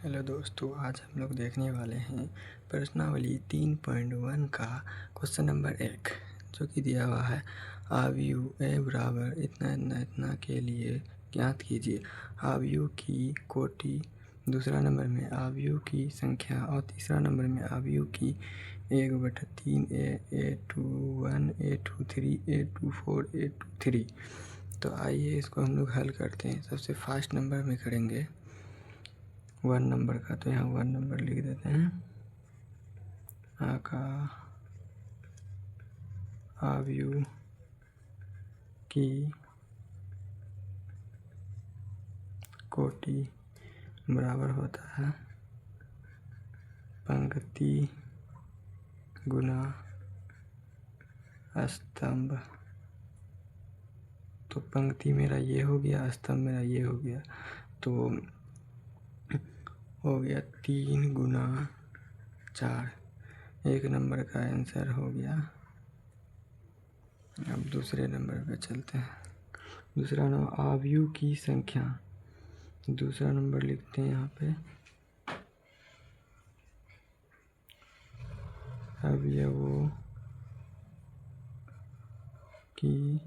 Hello दोस्तों, आज हम लोग देखने वाले हैं प्रश्नावली 3.1 का क्वेश्चन नंबर 1, जो कि दिया हुआ है आव्यूह ए बराबर इतना इतना इतना के लिए ज्ञात कीजिए आव्यूह की कोटि, दूसरा नंबर में आव्यूह की संख्या और तीसरा नंबर में आव्यूह की 1/3 A21 A23 A24 A23। तो आइए इसको हम लोग हल करते हैं। सबसे फास्ट नंबर में करेंगे 1 नंबर का, तो यहाँ 1 नंबर लिख देते हैं। आ का आव्यूह की कोटि बराबर होता है पंक्ति गुना स्तंभ। तो पंक्ति मेरा ये हो गया, स्तंभ मेरा ये हो गया, तो हो गया 3 गुना 4। एक नंबर का आंसर हो गया। अब दूसरे नंबर पे चलते हैं। दूसरा नंबर आव्यूह की संख्या, दूसरा नंबर लिखते हैं यहाँ पे अवयवों की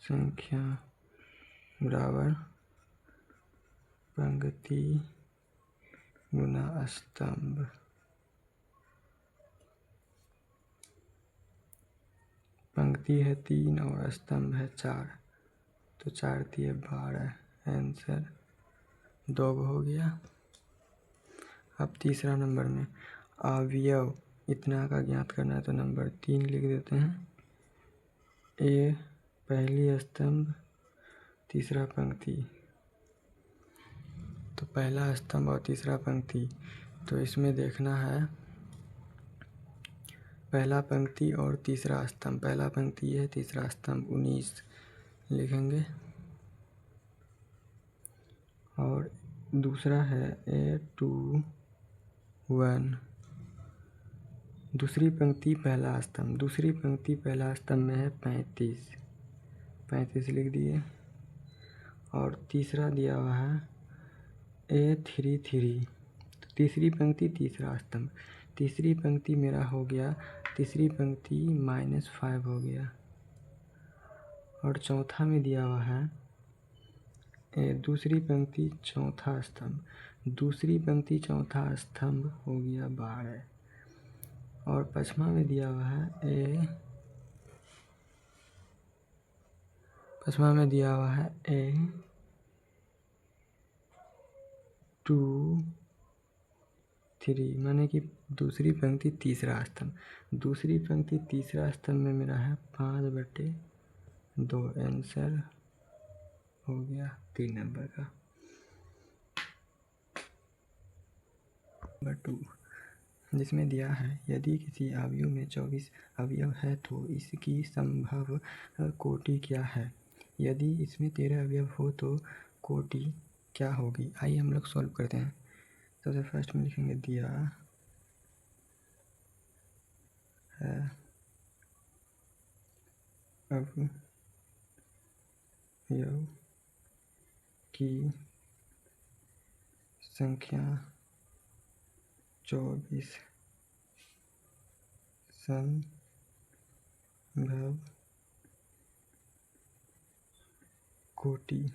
संख्या बराबर पंक्ति गुना स्तंभ। पंक्ति है 3 और स्तंभ है 4, तो 4 दिए 12, आंसर 2 हो गया। अब तीसरा नंबर में अवयव इतना का ज्ञात करना है, तो नंबर 3 लिख देते हैं। ए पहली स्तंभ, तीसरा पंक्ति, तो पहला स्तंभ और तीसरा पंक्ति, तो इसमें देखना है पहला पंक्ति और तीसरा स्तंभ। पहला पंक्ति है, तीसरा स्तंभ 19 लिखेंगे। और दूसरा है A21, दूसरी पंक्ति पहला स्तंभ, दूसरी पंक्ति पहला स्तंभ में है 35 लिख दिए। और तीसरा दिया हुआ है A33, तो तीसरी पंक्ति तीसरा स्तंभ, तीसरी पंक्ति मेरा हो गया, तीसरी पंक्ति -5 हो गया। और चौथा में दिया हुआ है दूसरी पंक्ति चौथा स्तंभ, दूसरी पंक्ति चौथा स्तंभ हो गया 12। और पांचवा में दिया हुआ है A23, माने कि दूसरी पंक्ति तीसरा स्तंभ, दूसरी पंक्ति तीसरा स्तंभ में मेरा है 5/2, आंसर हो गया 3 नंबर का। नंबर 2, जिसमें दिया है यदि किसी आव्यूह में 24 अवयव है तो इसकी संभव कोटि क्या है। यदि इसमें 13 अवयव हो तो कोटि क्या होगी। आइए हम लोग सॉल्व करते हैं। सबसे फर्स्ट में लिखेंगे दिया है अवयव की संख्या 24, संभव कोटि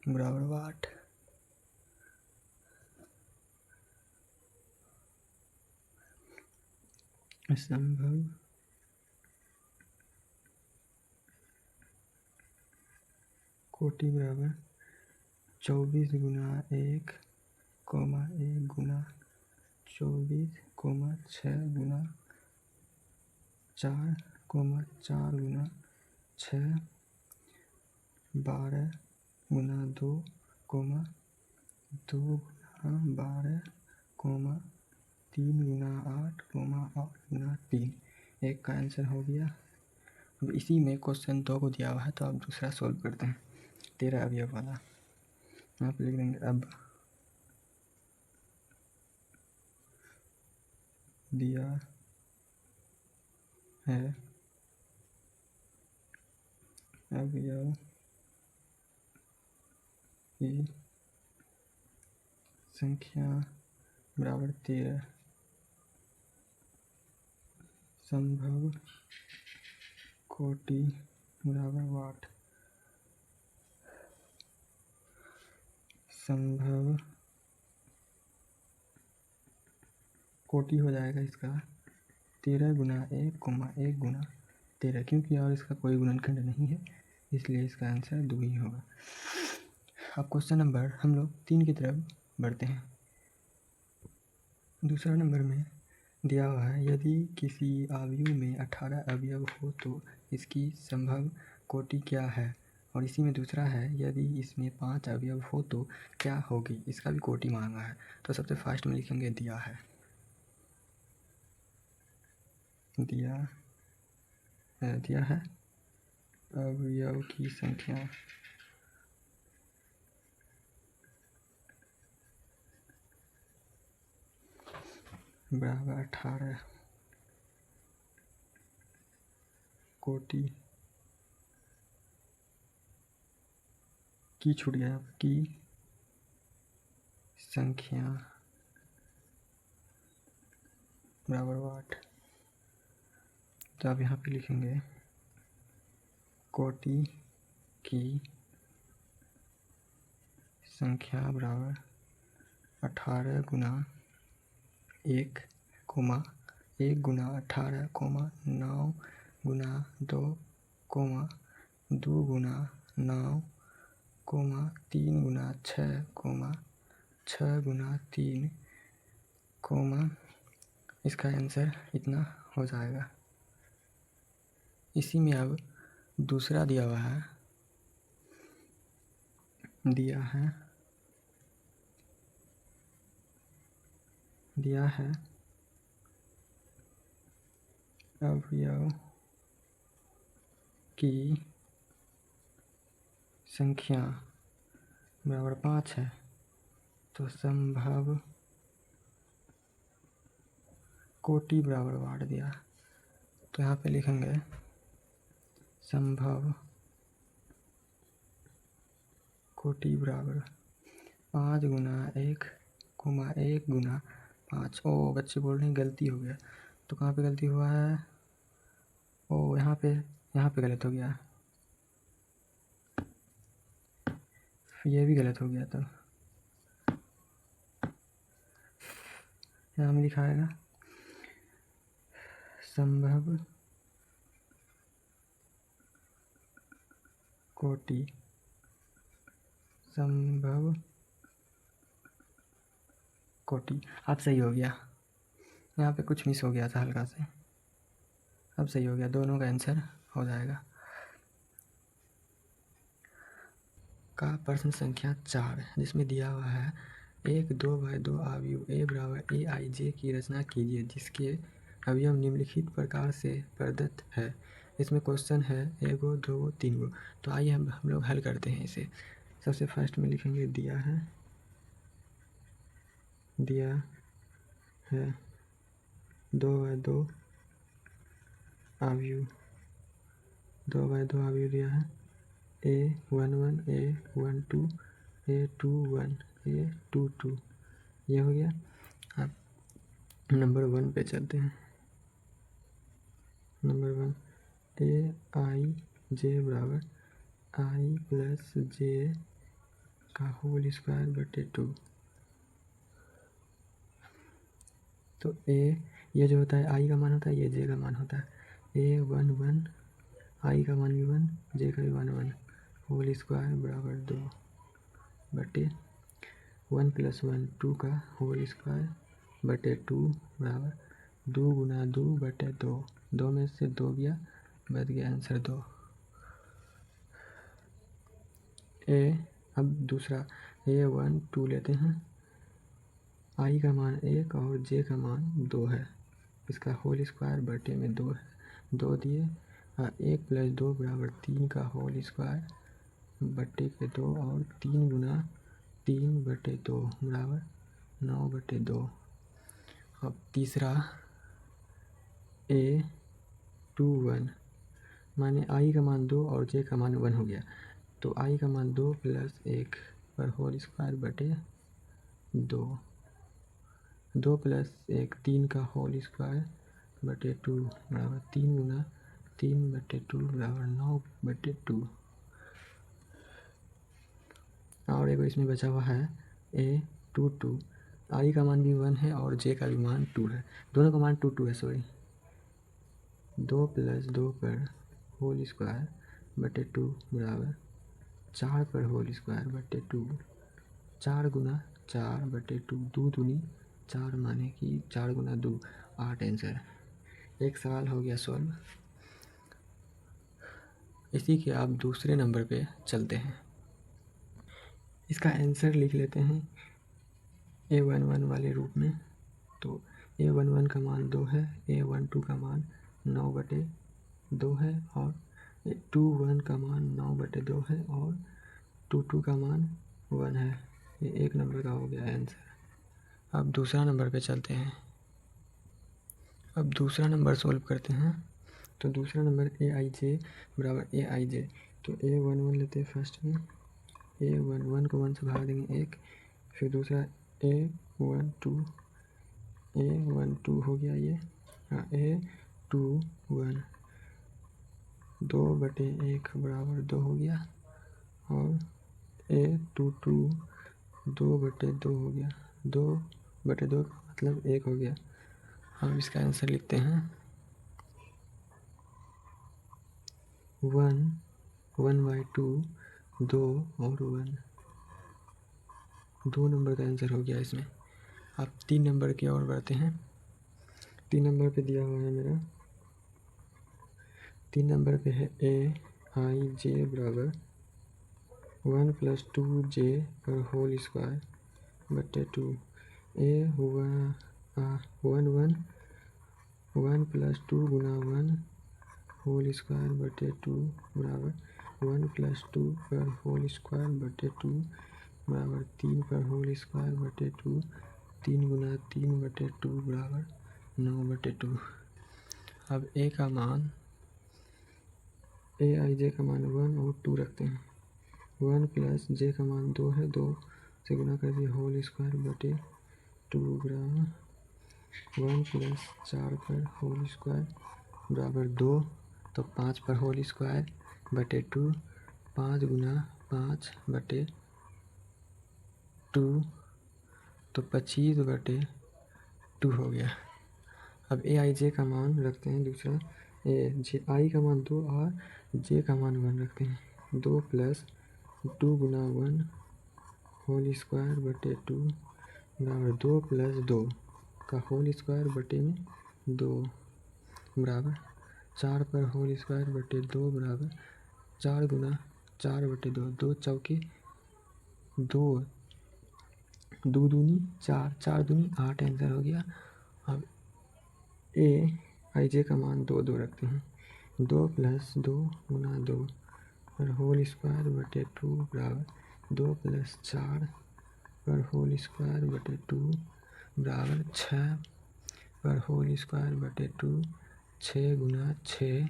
बराबर 8। संभव कोटि बराबर 24 गुना 1, 1 गुना 24, 6 गुना 4, 4 गुना 6, 12 गुना 2, 2 गुना 12, 3 गुना 8, 8 गुना 3। एक का आंसर हो गया। अब इसी में क्वेश्चन 2 को दिया हुआ है, तो अब दूसरा सॉल्व करते हैं 13 अवयव वाला। यहाँ पे लिख देंगे अब दिया है अवयव की संख्या बराबर 13, संभव कोटि बराबर वाट। संभव कोटि हो जाएगा इसका 13 गुना 1 गुना 13, क्योंकि और इसका कोई गुणनखंड नहीं है, इसलिए इसका आंसर 2 ही होगा। अब क्वेश्चन नंबर हम लोग 3 की तरफ बढ़ते हैं। दूसरा नंबर में दिया हुआ है, यदि किसी आयु में 18 अवयव हो तो इसकी संभव कोटि क्या है। और इसी में दूसरा है, यदि इसमें 5 अवयव हो तो क्या होगी, इसका भी कोटि मांगा है। तो सबसे फर्स्ट में लिखेंगे दिया है अवयव की संख्या बराबर 18 कोटि की छूट गया की संख्या बराबर वाट। तो आप यहाँ पे लिखेंगे कोटि की संख्या बराबर 18 गुना 1 गुना 18 9 गुना 2 2 गुना 9 3 गुना 6 6 गुना 3 इसका आंसर इतना हो जाएगा। इसी में अब दूसरा दिया हुआ है, दिया है अवयव की संख्या बराबर 5 है। तो संभव कोटि बराबर वाट दिया। तो यहाँ पे लिखेंगे संभव कोटि बराबर 5 गुना 1 गुना 5। ओ बच्चे बोल रहे हैं गलती हो गया। तो कहाँ पे गलती हुआ है? ओ यहाँ पे गलत हो गया, ये भी गलत हो गया। तो यहाँ में लिखाएगा संभव कोटि अब सही हो गया। यहाँ पे कुछ मिस हो गया था हल्का से, अब सही हो गया। दोनों का आंसर हो जाएगा। का प्रश्न संख्या 4 जिसमें दिया हुआ है 1 2/2 अवयव a बराबर aij की रचना कीजिए जिसके अवयव निम्नलिखित प्रकार से प्रदत्त है। इसमें क्वेश्चन है 1 2 3। तो आइए हम लोग हल करते हैं इसे। सबसे फर्स्ट में लिखेंगे दिया है 2/2 अवयव, 2/2 अवयव दिया है a11 a12 a21 a22। ये हो गया। अब नंबर 1 पे चलते हैं। नंबर 1 aij बराबर i प्लस j का होल स्क्वायर बटे 2। तो ये जो होता है i का मान होता है, ये j का मान होता है। a11 i का मान भी 1, j का भी मान 1, होल स्क्वायर बराबर 2 बटे 1 प्लस 1 2 का होल स्क्वायर बटे 2 बराबर 2 गुना 2 बटे 2। 2 में से 2 गया, बच गया आंसर 2। अब दूसरा a1 2 लेते हैं। i का मान 1 और j का मान 2 है। इसका होल स्क्वायर बटे में 2 है, 2 दिए। 1 प्लस 2 बराबर 3 का होल स्क्वायर बटे के 2 और 3 गुना 3 बटे 2 बराबर 9 बटे 2। अब तीसरा a21 माने i का मान 2 और j का मान 1 हो गया। तो i का मान 2 प्लस 1 पर होल स्क्वायर बटे 2, 2 प्लस 1 3 का होल स्क्वायर बटे 2 बराबर 3 गुना 3 बटे 2 बराबर 9 बटे 2। और एक इसमें बचा हुआ है a2 आई का मान भी 1 है और जे का भी मान 2 है, दोनों का मान 2 है सॉरी। 2 प्लस 2 पर होल स्क्वायर बटे 2 बराबर 4 पर होल स्क्वायर बटे 2, 4 गुना 4 बटे 2, 2 दूनी 4 माने कि 4 गुना 2 8 आंसर। एक सवाल हो गया सॉल्व। इसी के आप दूसरे नंबर पे चलते हैं। इसका आंसर लिख लेते हैं a11 वाले रूप में। तो a11 का मान 2 है, a12 का मान 9 बटे 2 है और a21 का मान 9 बटे 2 है और 22 का मान 1 है। ये एक नंबर का हो गया आंसर। अब दूसरा नंबर पे चलते हैं। अब दूसरा नंबर सॉल्व करते हैं। तो दूसरा नंबर aij बराबर aij। तो a11 लेते हैं फर्स्ट में, a11 को 1 से भाग देंगे 1, फिर दूसरा a12 हो गया ये, a21 2 बटे 1 बराबर 2 हो गया और a22 2 बटे 2 हो गया, 2 बटे 2 का मतलब 1 हो गया। हम इसका आंसर लिखते हैं 1/2 2 और 1, 2 नंबर का आंसर हो गया इसमें। अब 3 नंबर की ओर बढ़ते हैं। 3 नंबर पे दिया हुआ है मेरा, 3 नंबर पे है aij बराबर 1 + 2j पर होल स्क्वायर बटे 2। वन प्लस 2 गुना 1 होल स्क्वायर बटे 2 बराबर 1 + 2 पर होल स्क्वायर बटे 2 बराबर 3 पर होल स्क्वायर बटे 2, 3 गुना 3 बटे 2 बराबर 9 बटे 2। अब a का मान aij का मान 1 और 2 रखते हैं। 1 प्लस j का मान 2 है, 2 से गुना कर दिए होल स्क्वायर बटे 2 बराबर 1 प्लस 4 पर होल स्क्वायर बराबर 2, तो 5 पर होल स्क्वायर बटे 2, 5 गुना 5 बटे 2, तो 25 बटे 2 हो गया। अब aij का मान रखते हैं दूसरा, आई का मान 2 और जे का मान 1 रखते हैं। 2 प्लस 2 गुना 1 होल स्क्वायर बटे 2 बराबर 2 प्लस 2 का होल स्क्वायर बटे में 2 बराबर 4 पर होल स्क्वायर बटे 2 बराबर 4 गुना 4 बटे 2, 2 चौके 2, 2 दूनी 4, 4 दूनी 8 आंसर हो गया। अब aij का मान 2 2 रखते हैं। 2 प्लस 2 गुना 2 पर होल स्क्वायर बटे 2 बराबर 2 प्लस 4 पर होल स्क्वायर बटे 2 बराबर 6 पर होल स्क्वायर बटे 2, 6 गुना 6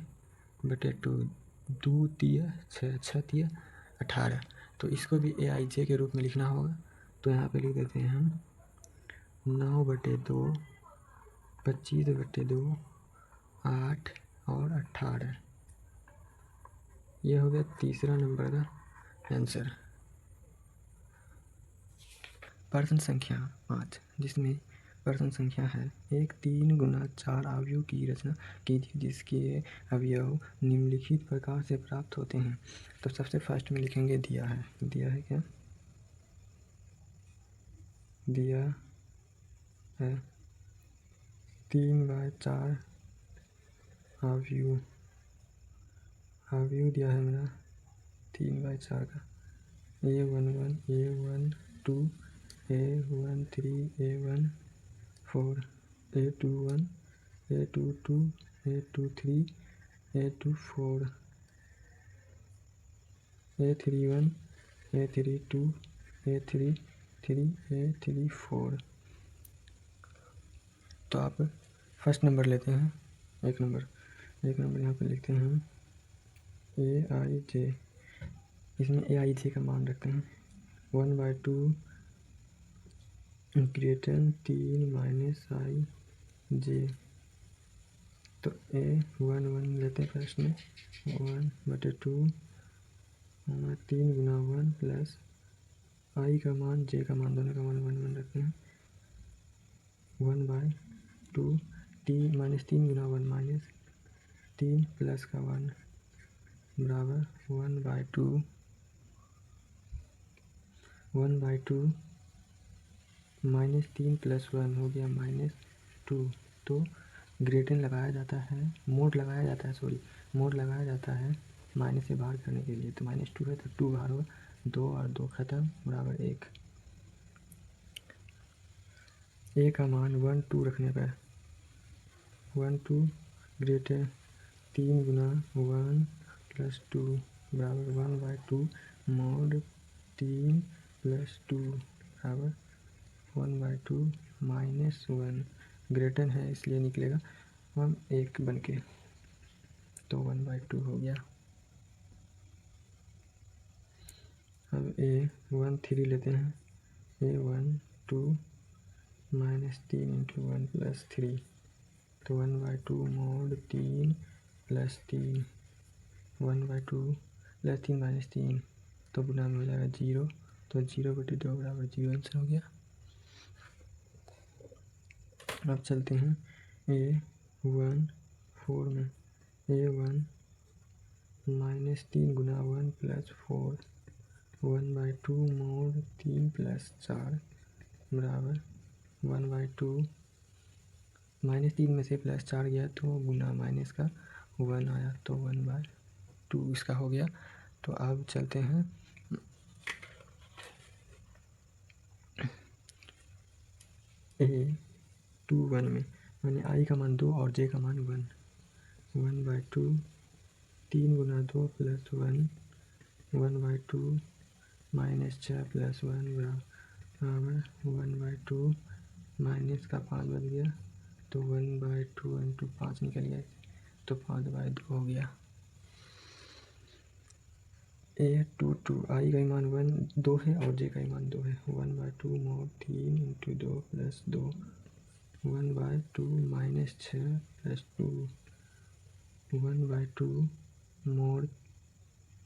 बटे 2, 2 तिया 6, 6 तिया 18। तो इसको भी aij के रूप में लिखना होगा, तो यहाँ पे लिख देते हैं हम 9 बटे 2, 25 बटे 2, 8 और 18। ये हो गया तीसरा नंबर का आंसर। प्रश्न संख्या 5, जिसमें प्रश्न संख्या है 1 3 गुना 4 अवयव की रचना कीजिए जिसके अवयव निम्नलिखित प्रकार से प्राप्त होते हैं। तो सबसे फर्स्ट में लिखेंगे दिया है क्या, दिया है 3/4 अवयव दिया है मेरा 3/4 का, a11 a12 a13 a14 a21 a22 a23 a24 a31 a32 a33 a34। तो आप फर्स्ट नंबर लेते हैं, एक नंबर यहाँ पे लिखते हैं हम aij। इसमें aij का मान रखते हैं 1/2 ग्रेटर 3 माइनस आई जे। तो ए 1 लेते हैं फर्स्ट में, 1/2 3 गुना 1 प्लस आई का मान जे का मान दोनों का मान 1 रखते हैं, 1/2 -3 गुना 1 माइनस 3 प्लस का 1 बराबर 1/2 -3 प्लस 1 हो गया -2। तो ग्रेडियंट लगाया जाता है, मोड लगाया जाता है माइनस से बाहर करने के लिए। तो -2 है तो 2 बाहर होगा, 2 और 2 खत्म बराबर 1। ए का मान 1/2 रखने पर 1/2 ग्रेटर 3 गुना 1 प्लस 2 बराबर 1/2 मोड 3 प्लस 2 बराबर 1/2 -1 ग्रेटर है इसलिए निकलेगा 1 बन के, तो 1/2 हो गया। अब A13 लेते हैं, A12 -3 × 1 + 3 तो 1/2 मोड 3 प्लस 3 1/2 प्लस 3 -3 तो गुना में हो जाएगा 0, तो 0/2 बराबर 0 आंसर हो गया। अब चलते हैं A14 में, A1 -3 गुना 1 प्लस 4 1/2 मोड 3 प्लस 4 बराबर 1/2 -3 में से प्लस 4 गया तो गुना माइनस का 1 आया तो 1/2 इसका हो गया। तो अब चलते हैं A21 में, मैंने आई का मान 2 और जे का मान 1 1/2 3 गुना 2 प्लस 1 1/2 -6 प्लस 1 बराबर 1/2 माइनस का 5 बन गया तो 1/2 × 5 निकल गया तो 5/2 हो गया। A22 आई का मान 2 है और जे का मान 2 है, 1/2 मोड 3 × 2 प्लस 2 1/2 -6 प्लस 2 1/2 मोड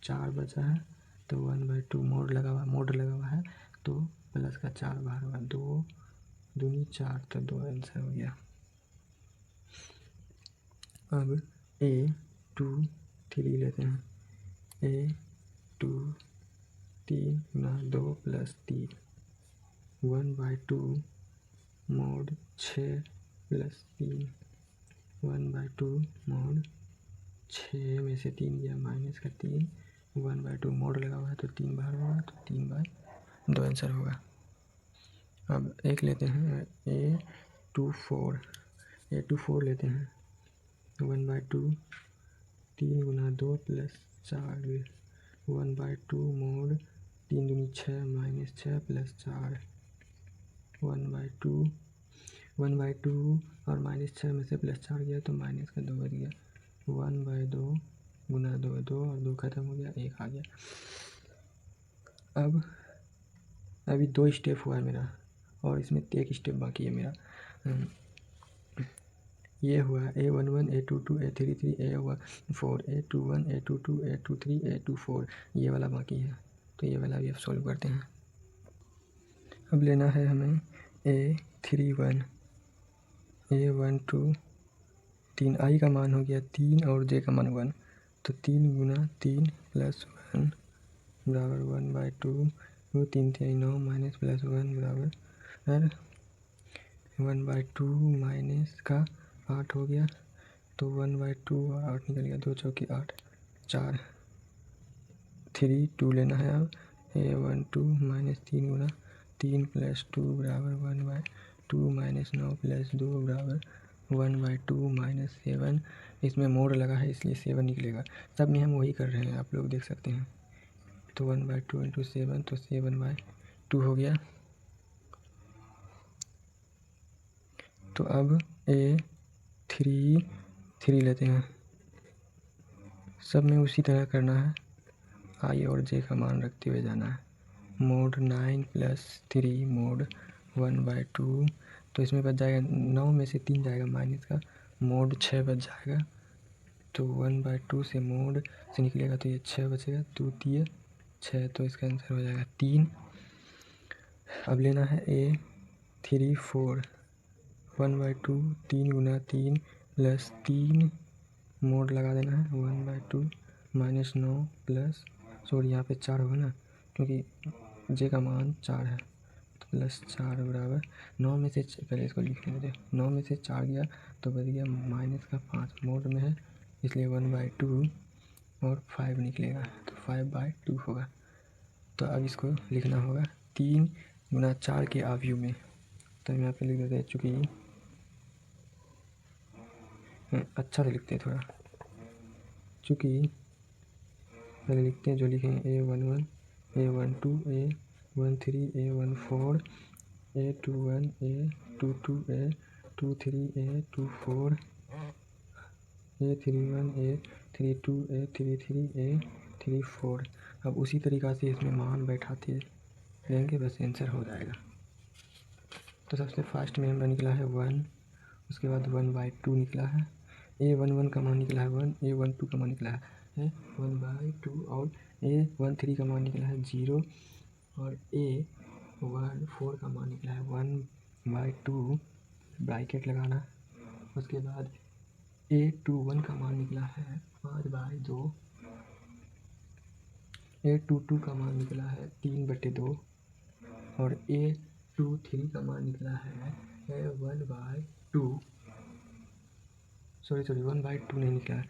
4 बचा है तो 1/2 मोड लगा हुआ है तो प्लस का 4 बाहर होगा, 2 दूनी 4 तो 2 आंसर हो गया। अब A23 लेते हैं, A2 3 गुना 2 प्लस 3 1/2 मोड 6 प्लस 3 1/2 मोड 6 में से 3 गया माइनस का 3 1/2 मोड लगा हुआ है तो 3 बाहर होगा तो 3/2 आंसर होगा। अब एक लेते हैं A24 लेते हैं, 1/2 3 गुना 2 प्लस 4 1/2 मोड 3 दूनी 6 माइनस 6 प्लस 4 1/2 और -6 में से प्लस 4 गया तो माइनस का 2 बच गया, 1/2 गुना 2 और 2 खत्म हो गया, 1 आ गया। अब अभी 2 स्टेप हुआ है मेरा और इसमें 1 स्टेप बाकी है मेरा। ये हुआ A11 A22 A33 A14 A21 A22 A23 A24 ये वाला बाकी है, तो ये वाला भी अब सॉल्व करते हैं। अब लेना है हमें A31 A12 3 आई का मान हो गया 3 और जे का मान 1 तो 3 गुना 3 प्लस 1 बराबर 1/2 3 3 9 माइनस प्लस 1 बराबर 1/2 माइनस का 8 हो गया तो 1/2 और 8 निकल गया, 2 चौके 8 4 3 2 लेना है। अब A12 -3 गुना 3 प्लस 2 बराबर 1/2 माइनस 9 प्लस 2 बराबर 1/2 माइनस 7 इसमें मोड लगा है इसलिए 7 निकलेगा, सब में हम वही कर रहे हैं आप लोग देख सकते हैं। तो 1/2 × 7 तो 7/2 हो गया। तो अब A33 लेते हैं, सब में उसी तरह करना है, आई और जे का मान रखते हुए जाना है। मोड 9 प्लस 3 मोड 1/2, तो इसमें बच जाएगा 9 में से 3 जाएगा माइनस का, मोड 6 बच जाएगा। तो 1/2 से मोड से निकलेगा तो ये 6 बचेगा, 2 तिये 6, तो इसका आंसर हो जाएगा 3। अब लेना है A3 4 1/2, 3 गुना 3 प्लस 3 मोड लगा देना है 1/2 माइनस 9 प्लस, सॉरी यहाँ पे 4 होगा ना क्योंकि जे का मान 4 है, तो प्लस 4 बराबर 9 में से पहले इसको लिख लेते, 9 में से 4 गया तो बच गया माइनस का 5, मोड में है इसलिए 1/2 और 5 निकलेगा तो 5/2 होगा। तो अब इसको लिखना होगा 3 गुना 4 के आव्यूह में, तो हम यहाँ पे लिख देते हैं, चूँकि अच्छा से लिखते हैं थोड़ा, चूँकि पहले लिखते हैं जो लिखेंगे A11 A12 A13 A14 A21 A22 A23 A24 A31 A32 A33 A34। अब उसी तरीक़ा से इसमें मान बैठाते रहेंगे, बस आंसर हो जाएगा। तो सबसे फास्ट में हमारा निकला है 1, उसके बाद 1/2 निकला है, A11 का मान निकला है 1, A12 का मान निकला है 1/2 और A13 का मान निकला है 0 और A14 का मान निकला है 1/2, ब्रैकेट लगाना। उसके बाद A21 का मान निकला है 5/2, A22 का मान निकला है 3/2 और A23 का मान निकला है 1/2, सॉरी 1/2 नहीं निकला,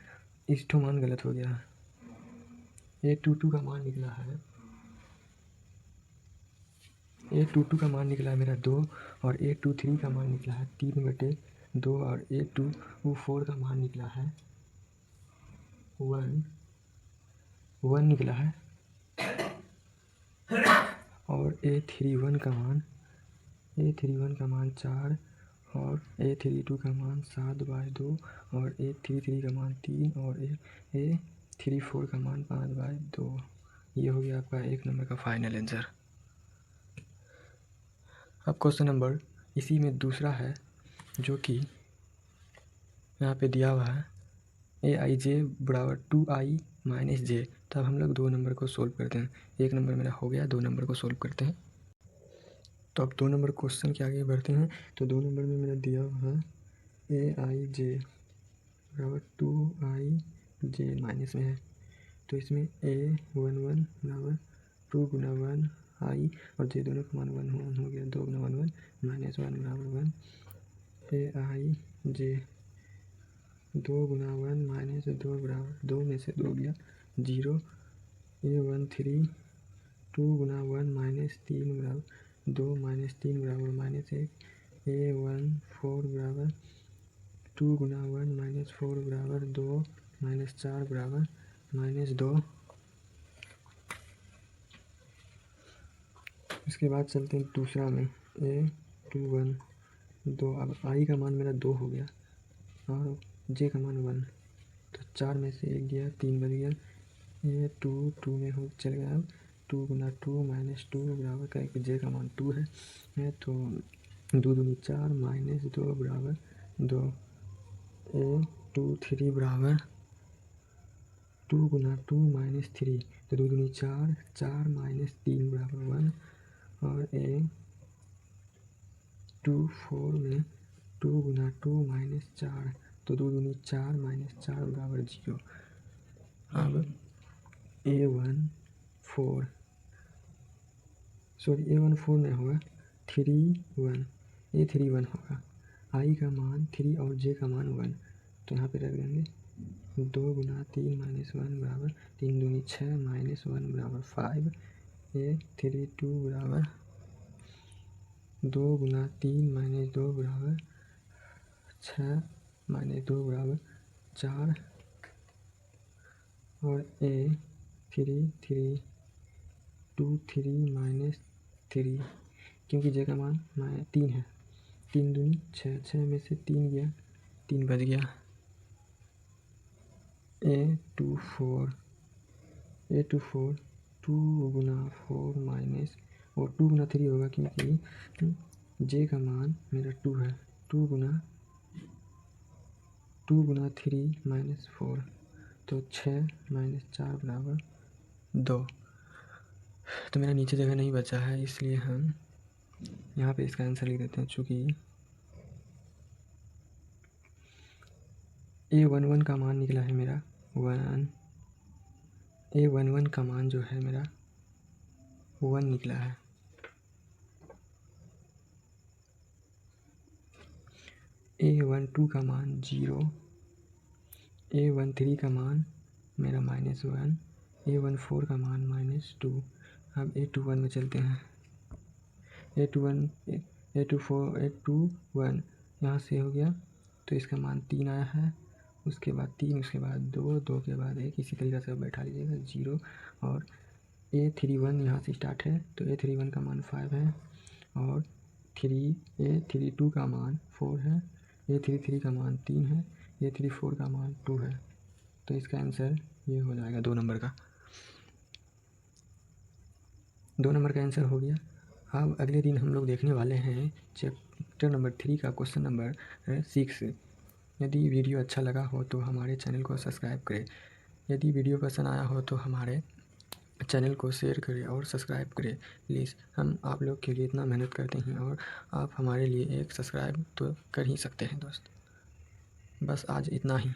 इस ठो मान गलत हो गया। A22 का मान निकला है, A22 का मान निकला है मेरा 2 और A23 का मान निकला है 3/2 और A24 का मान निकला है 1 निकला है और A31 का मान 4 और A32 का मान 7/2 और A33 का मान 3 और A34 का मान 5/2। ये हो गया आपका 1 नंबर का फाइनल आंसर। अब क्वेश्चन नंबर इसी में दूसरा है जो कि यहाँ पे दिया हुआ है AIJ बराबर 2I माइनस जे। तब हम लोग 2 नंबर को सोल्व करते हैं, 1 नंबर मेरा हो गया, 2 नंबर को सोल्व करते हैं। तो अब 2 नंबर क्वेश्चन के आगे बढ़ते हैं। तो 2 नंबर में मेरा दिया हुआ है AIJ बराबर 2IJ माइनस में है, तो इसमें A11 बराबर 2 गुना 1I और जे दोनों का मान 1 हो गया, 2 गुना 1 माइनस 1 बराबर 1, AIJ 2 गुना 1 माइनस 2 बराबर 2 में से 2 गया 0, A13 2 गुना 1 माइनस 3 बराबर 2 माइनस 3 बराबर माइनस 1, A14 बराबर 2 गुना 1 माइनस 4 बराबर 2 माइनस 4 बराबर माइनस 2। इसके बाद चलते हैं दूसरा में A21 2, अब I का मान मेरा 2 हो गया और J का मान 1, तो 4 में से 1 गया 3 बच गया, A2 में हो चल गया। अब 2 गुना 2 माइनस 2 बराबर का कि J का मान 2 है तो 2 दूनी 4 माइनस 2 बराबर 2, A23 बराबर 2 गुना 2 माइनस 3, तो 2 दूनी 4 4 माइनस 3 बराबर 1 और A24 में 2 गुना 2 माइनस 4, तो 2 दूनी 4 माइनस 4 बराबर 0। अब A14 नहीं होगा 31, A31 होगा, I का मान 3 और J का मान 1, तो यहाँ पे रख देंगे 2 गुना 3 माइनस 1 बराबर 3 दूनी 6 माइनस 1 बराबर 5, A32 बराबर 2 गुना 3 माइनस 2 बराबर 6 माइनस 2 बराबर 4 और A33 माइनस 3, क्योंकि J का मान 3 है, 3 दूनी 6, 6 में से 3 गया 3 बच गया, A24 2 गुना 4 माइनस और 2 गुना 3 होगा, क्योंकि जे का मान मेरा 2 है। 2 गुना 3 माइनस 4, तो 6 माइनस 4 बराबर 2। तो मेरा नीचे जगह नहीं बचा है, इसलिए हम यहाँ पे इसका आंसर लिख देते हैं। चूँकि A11 का मान निकला है मेरा 1, A11 का मान जो है मेरा 1 निकला है। A12 का मान 0, A13 का मान मेरा -1, A14 का मान -2। अब A21 में चलते हैं। A21 यहाँ से हो गया, तो इसका मान 3 आया है। उसके बाद 3, उसके बाद 2, 2 के बाद 1, इसी तरीक़े से बैठा लीजिएगा 0। और A31 यहाँ से स्टार्ट है, तो A31 का मान 5 है और A32 का मान 4 है, A33 का मान 3 है, A34 का मान 2 है। तो इसका आंसर ये हो जाएगा 2 नंबर का। 2 नंबर का आंसर हो गया। अब अगले दिन हम लोग देखने वाले हैं चैप्टर नंबर 3 का क्वेश्चन नंबर 6। यदि वीडियो अच्छा लगा हो तो हमारे चैनल को सब्सक्राइब करें। यदि वीडियो पसंद आया हो तो हमारे चैनल को शेयर करें और सब्सक्राइब करें प्लीज़। हम आप लोग के लिए इतना मेहनत करते हैं और आप हमारे लिए एक सब्सक्राइब तो कर ही सकते हैं दोस्त। बस आज इतना ही।